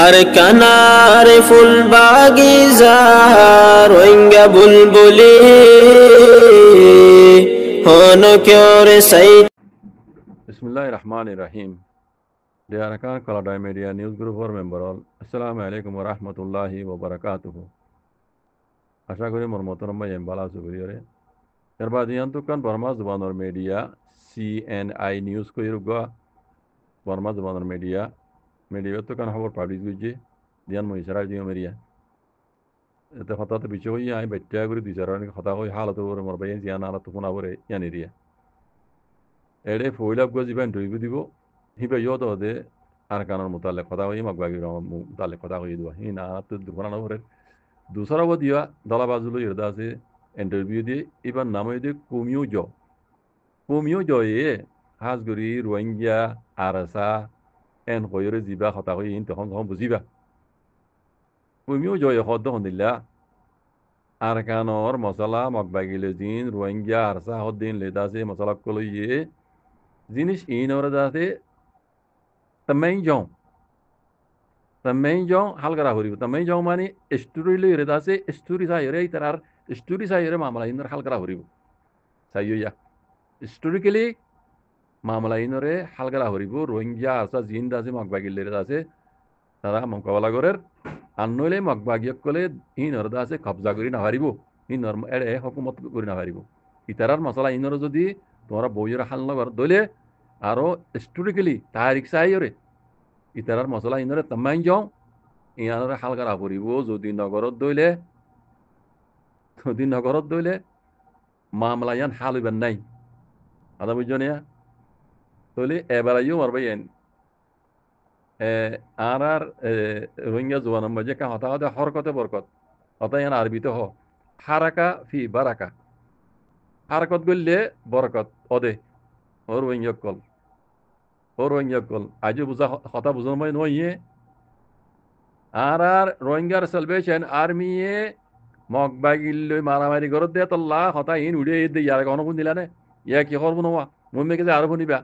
আর কানার ফুল বাগিজার রোহিঙ্গা বুলবুলি হন কেওরে সাই। বিসমিল্লাহির রহমানির রহিম। Dear Arakan Kaladay Media News Group or member all, Assalamu alaikum wa rahmatullahi wa barakatuhu. আশা করি মোর মোহতরম ভাই ভালো সুবিরে এরবাদিয়ান তুকান বর্মা জুবানর মিডিয়া সিএনআই নিউজ কইরুগা বর্মা জুবানর মিডিয়া তুকান খবর পাবলিশ গুজি দিয়ান মই ইশারা দিও মেরিয়া এতে হঠাৎ বিষয় হই আই বেট্টা করে দিছারান কথা কই হালত ওর মোর ভাই জিয়ান আলাত কোনা বরে ইয়ানি রিয়া এডে ফয়লাব গজিবান দইবি দিব হিবা ইয়দ দে আরকানের মোতালেক কথা কই মগবাগি মোতালেক কথা কই দিবা হি না তো দুখানা বরে दूसरा वो दिया दला बाजुलो इरदा से इंटरव्यू दी इबन नाम दे कुमियो जो ये हाज गुरी रोहिंग्या आरसा एन कोयरे जिबा खता कोई इन तखन बुझिबा कुमियो जो ये खद हदिल्ला आरकानर मसला मकबागिले दिन रोहिंग्या आरसा हदिन लेदा से मसला कोलो ये जिनिस इन और दासे तमें जो também John halgara horibu também John mani story le reda se story sa yore itarar story sa yore mamala inor halgara horibu sayo ya historically mamala inore halgara horibu rohingya asa jinda se magbagi le reda se tara mokabala gorer annole magbagi kole inor da se qabza gori na haribu inor ere hukumat gori na haribu itarar masala inor jodi tomara boyera hal na gor dole aro historically tarik sa yore ইতারার মশলা ইনরে তামাইন যাও ইয়ানরে হাল করা পড়িব যদি নগরত দইলে মামলা ইয়ান হাল হইবেন নাই আদা বুঝনিয়া তইলে এবারাইও মারবাইন আর রোহিঙ্গা জওয়ান মাঝে কা হতা হতা হরকতে বরকত হতা ইয়ান আরবিতে হ হারাকা ফি বারাকা হারকত গইলে বরকত ওদে ও রোহিঙ্গা কল রোহিঙ্গা কল আজ বুঝা কথা বুঝন মই নইয়ে আর রোহিঙ্গার সালভেশন আর্মি এ মগবাগিল মারামারি করত দে তল্লা কথা ইন উড়ে দে ইয়ার কোন কোন দিলানে ইয়া কি করব নওয়া মুম্মে কে আর বনিবা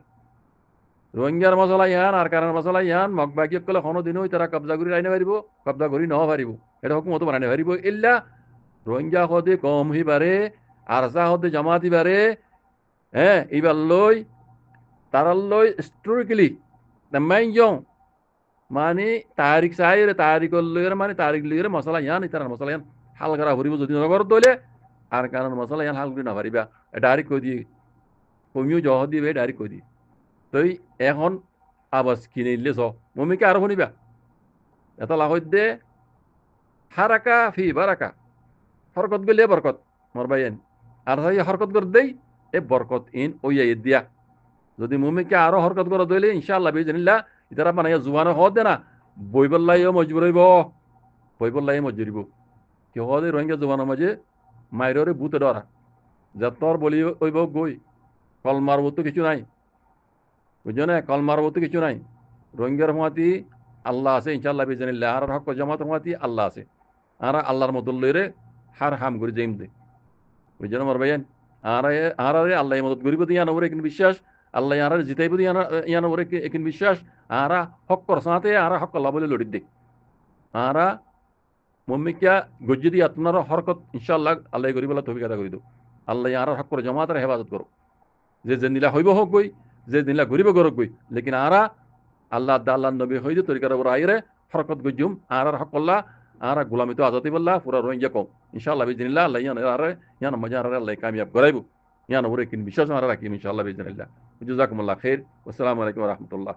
রোহিঙ্গার মশলা ইয়ান আর কারণ মশলা ইয়ান মগবাগি কলে কোনো দিনই তারা কবজা করি রাইনে পারিব কবজা করি ন পারিব এটা হুকুমত বানাইনে পারিব ইল্লা রোহিঙ্গা হতে কম হইবারে আরসা হতে জামাতি বারে হ্যাঁ ইবার লই তারাল্লই হিস্টোরিক্যালি তামাইন যাও মানে তারিখ সাইরে তারিখ লইরে মানে তারিখ লইরে মশলা ইয়ান ইতার মশলা ইয়ান হাল করা হরিব যদি নগর দইলে আর কারণ মশলা ইয়ান হাল করি না পারিবা ডাইরেক্ট কই দি কমিও জহ দিবে ডাইরেক্ট কই দি তই এখন আবাস কিনে নিলে চ মমিকে আর শুনিবা এটা লাহত দে হারাকা ফি বারাকা হরকত গেলে বরকত মরবাইন আর সাই হরকত কর দেই এ বরকত ইন ওইয়া দিয়া যদি মুমিকে আরো হরকত করে দইলে ইনশাআল্লাহ বিজনিল্লাহ ইতারা মানে জুবানে হদ দে না বইবল্লাইও মজবুর হইব বইবল্লাই মজুরিব কি হদে রোহিঙ্গা জুবানের মাঝে মাইররে বুতে ডরা যতর বলি হইব গই কলমার বস্তু কিছু নাই বুঝছো না কলমার বস্তু কিছু নাই রোহিঙ্গার হুয়াতি আল্লাহ আছে ইনশাআল্লাহ বিজনিল্লাহ আর হক জামাত হুয়াতি আল্লাহ আছে আর আল্লাহর মদল লইরে হার হাম করে যাইম দে বুঝছো না মারবাইন আর আল্লাহ মদত করিব দিয়া নবরে কিন্তু বিশ্বাস আল্লাহ ইয়ারা জিতাইব ইয়ান ওরে একিন বিশ্বাস আরা হক কর সাথে আরা হক আল্লাহ বলে লড়ি দে আরা মম্মিকা গজ্জি দিয়ে আপনার হরকত ইনশাআল্লাহ আল্লাহ করিব আল্লাহ তৌফিক আদা করি দো আল্লাহ ইয়ারা হক করে জামাতের হেফাজত করো যে দিলা হইব হোক গই যে দিলা ঘুরিব গরক গই লেকিন আরা আল্লাহ আল্লাহ নবী হইদে তরিকার ওর আইরে হরকত গজ্জুম আরার হক আল্লাহ আরা গোলামি তো আজাতি বল্লাহ পুরা রোহিঙ্গা কম ইনশাআল্লাহ বিজনিল্লাহ আল্লাহ ইয়ান মজা আল্লাহ কামিয়াব করাইব ইয়ান ওরে কিন বিশ্বাস রাখি ইনশাআল্লাহ বিজনিল্লাহ জাযাকুমুল্লাহ খাইর। আসসালামু আলাইকুম ওয়া রাহমাতুল্লাহ।